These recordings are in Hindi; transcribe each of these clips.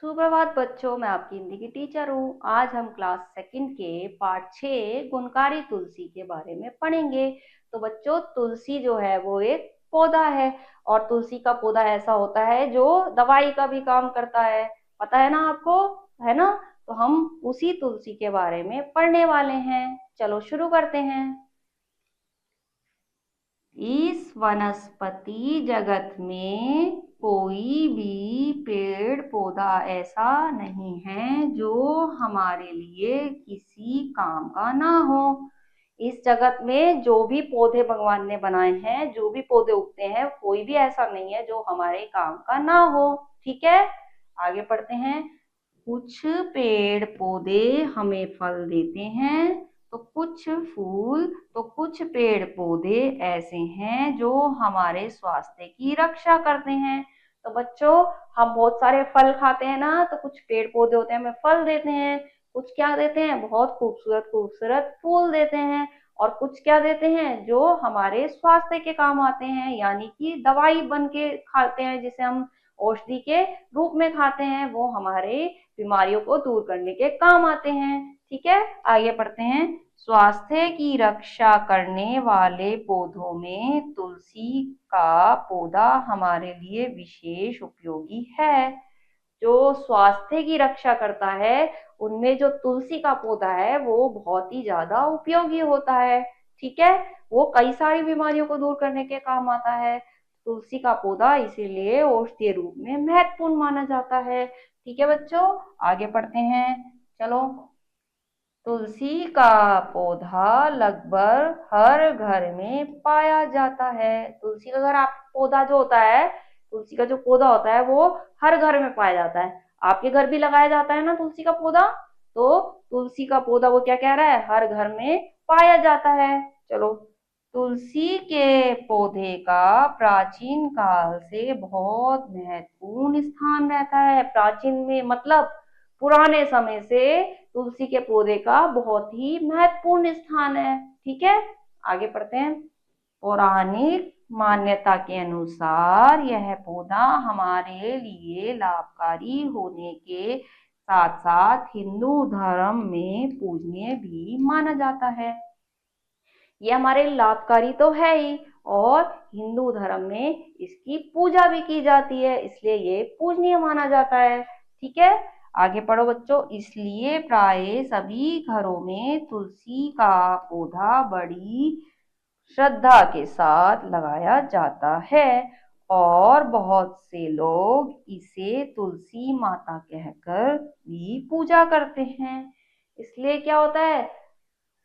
सुप्रभात बच्चों, मैं आपकी हिंदी की टीचर हूँ। आज हम क्लास सेकंड के पाठ 6 गुणकारी तुलसी के बारे में पढ़ेंगे। तो बच्चों, तुलसी जो है वो एक पौधा है और तुलसी का पौधा ऐसा होता है जो दवाई का भी काम करता है। पता है ना आपको, है ना? तो हम उसी तुलसी के बारे में पढ़ने वाले हैं। चलो शुरू करते हैं। इस वनस्पति जगत में कोई भी पेड़ पौधा ऐसा नहीं है जो हमारे लिए किसी काम का ना हो। इस जगत में जो भी पौधे भगवान ने बनाए हैं, जो भी पौधे उगते हैं, कोई भी ऐसा नहीं है जो हमारे काम का ना हो। ठीक है, आगे पढ़ते हैं। कुछ पेड़ पौधे हमें फल देते हैं, तो कुछ फूल, तो कुछ पेड़ पौधे ऐसे हैं जो हमारे स्वास्थ्य की रक्षा करते हैं। तो बच्चों, हम बहुत सारे फल खाते हैं ना, तो कुछ पेड़ पौधे होते हैं हमें फल देते हैं। कुछ क्या देते हैं? बहुत खूबसूरत खूबसूरत फूल देते हैं। और कुछ क्या देते हैं जो हमारे स्वास्थ्य के काम आते हैं, यानी कि दवाई बन के खाते हैं, जिसे हम औषधि के रूप में खाते हैं। वो हमारे बीमारियों को दूर करने के काम आते हैं। ठीक है, आगे पढ़ते हैं। स्वास्थ्य की रक्षा करने वाले पौधों में तुलसी का पौधा हमारे लिए विशेष उपयोगी है। जो स्वास्थ्य की रक्षा करता है, उनमें जो तुलसी का पौधा है वो बहुत ही ज्यादा उपयोगी होता है। ठीक है, वो कई सारी बीमारियों को दूर करने के काम आता है। तुलसी का पौधा इसीलिए औषधीय रूप में महत्वपूर्ण माना जाता है। ठीक है बच्चों, आगे पढ़ते हैं। चलो, तुलसी का पौधा लगभग हर घर में पाया जाता है। तुलसी का घर, आप पौधा जो होता है, तुलसी का जो पौधा होता है वो हर घर में पाया जाता है। आपके घर भी लगाया जाता है ना तुलसी का पौधा? तो तुलसी का पौधा वो क्या कह रहा है, हर घर में पाया जाता है। चलो, तुलसी के पौधे का प्राचीन काल से बहुत महत्वपूर्ण स्थान रहता है। प्राचीन में मतलब पुराने समय से तुलसी के पौधे का बहुत ही महत्वपूर्ण स्थान है। ठीक है, आगे पढ़ते हैं। पौराणिक मान्यता के अनुसार यह पौधा हमारे लिए लाभकारी होने के साथ साथ हिंदू धर्म में पूजनीय भी माना जाता है। ये हमारे लाभकारी तो है ही, और हिंदू धर्म में इसकी पूजा भी की जाती है, इसलिए ये पूजनीय माना जाता है। ठीक है, आगे पढ़ो बच्चों। इसलिए प्राय सभी घरों में तुलसी का पौधा बड़ी श्रद्धा के साथ लगाया जाता है और बहुत से लोग इसे तुलसी माता कहकर भी पूजा करते हैं। इसलिए क्या होता है,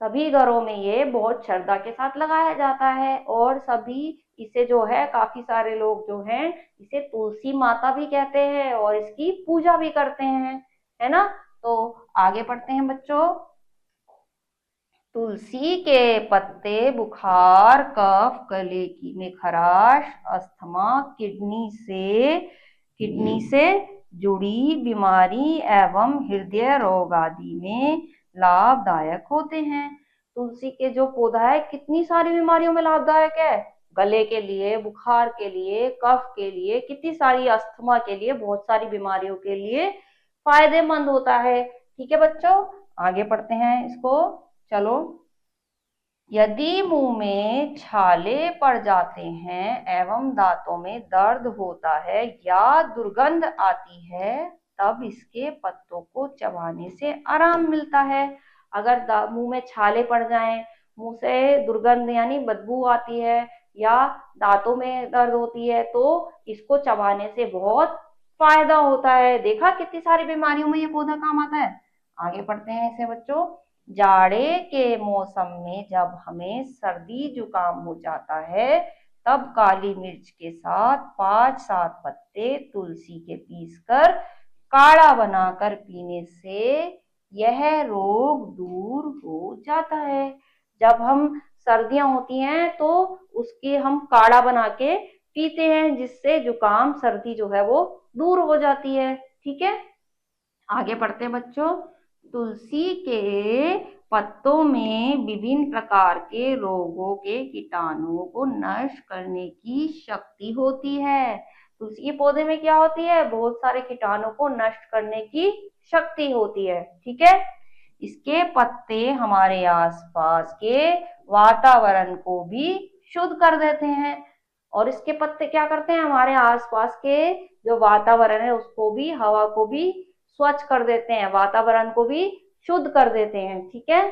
सभी घरों में ये बहुत श्रद्धा के साथ लगाया जाता है और सभी इसे जो है, काफी सारे लोग जो हैं इसे तुलसी माता भी कहते हैं और इसकी पूजा भी करते हैं, है ना? तो आगे पढ़ते हैं बच्चों। तुलसी के पत्ते बुखार, कफ, गले की में खराश, अस्थमा, किडनी से जुड़ी बीमारी एवं हृदय रोग आदि में लाभदायक होते हैं। तुलसी के जो पौधा है कितनी सारी बीमारियों में लाभदायक है। गले के लिए, बुखार के लिए, कफ के लिए, कितनी सारी, अस्थमा के लिए, बहुत सारी बीमारियों के लिए फायदेमंद होता है। ठीक है बच्चों, आगे पढ़ते हैं इसको। चलो, यदि मुंह में छाले पड़ जाते हैं एवं दांतों में दर्द होता है या दुर्गंध आती है, तब इसके पत्तों को चबाने से आराम मिलता है। अगर मुंह में छाले पड़ जाएं, मुंह से दुर्गंध यानी बदबू आती है या दांतों में दर्द होती है, तो इसको चबाने से बहुत फायदा होता है। देखा कितनी सारी बीमारियों में ये पौधा काम आता है। आगे पढ़ते हैं इसे बच्चों। जाड़े के मौसम में जब हमें सर्दी जुकाम हो जाता है, तब काली मिर्च के साथ 5-7 पत्ते तुलसी के पीसकर काढ़ा बनाकर पीने से यह रोग दूर हो जाता है। जब हम सर्दियां होती हैं तो उसके हम काढ़ा बना के पीते हैं, जिससे जुकाम सर्दी जो है वो दूर हो जाती है। ठीक है, आगे बढ़ते हैं बच्चों। तुलसी के पत्तों में विभिन्न प्रकार के रोगों के कीटाणुओं को नष्ट करने की शक्ति होती है। तुलसी के पौधे में क्या होती है, बहुत सारे कीटाणु को नष्ट करने की शक्ति होती है। ठीक है, इसके पत्ते हमारे आसपास के वातावरण को भी शुद्ध कर देते हैं। और इसके पत्ते क्या करते हैं, हमारे आसपास के जो वातावरण है उसको भी, हवा को भी स्वच्छ कर देते हैं, वातावरण को भी शुद्ध कर देते हैं। ठीक है,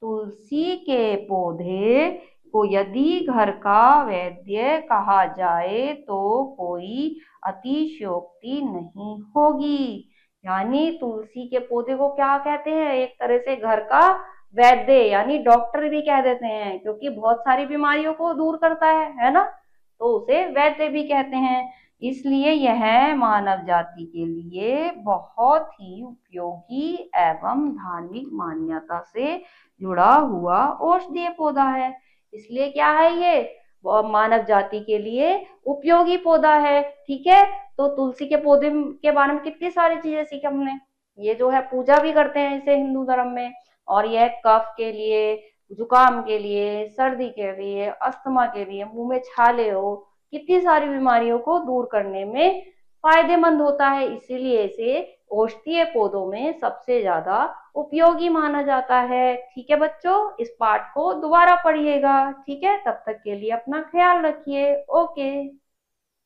तुलसी के पौधे को यदि घर का वैद्य कहा जाए तो कोई अतिशयोक्ति नहीं होगी। यानी तुलसी के पौधे को क्या कहते हैं, एक तरह से घर का वैद्य यानी डॉक्टर भी कह देते हैं, क्योंकि बहुत सारी बीमारियों को दूर करता है ना, तो उसे वैद्य भी कहते हैं। इसलिए यह मानव जाति के लिए बहुत ही उपयोगी एवं धार्मिक मान्यता से जुड़ा हुआ औषधीय पौधा है। इसलिए क्या है, ये मानव जाति के लिए उपयोगी पौधा है। ठीक है, तो तुलसी के पौधे के बारे में कितनी सारी चीजें सीखी हमने। ये जो है पूजा भी करते हैं इसे हिंदू धर्म में, और यह कफ के लिए, जुकाम के लिए, सर्दी के लिए, अस्थमा के लिए, मुंह में छाले हो, कितनी सारी बीमारियों को दूर करने में फायदेमंद होता है। इसीलिए इसे औषधीय पौधों में सबसे ज्यादा उपयोगी माना जाता है। ठीक है बच्चों, इस पाठ को दोबारा पढ़िएगा। ठीक है, तब तक के लिए अपना ख्याल रखिए। ओके।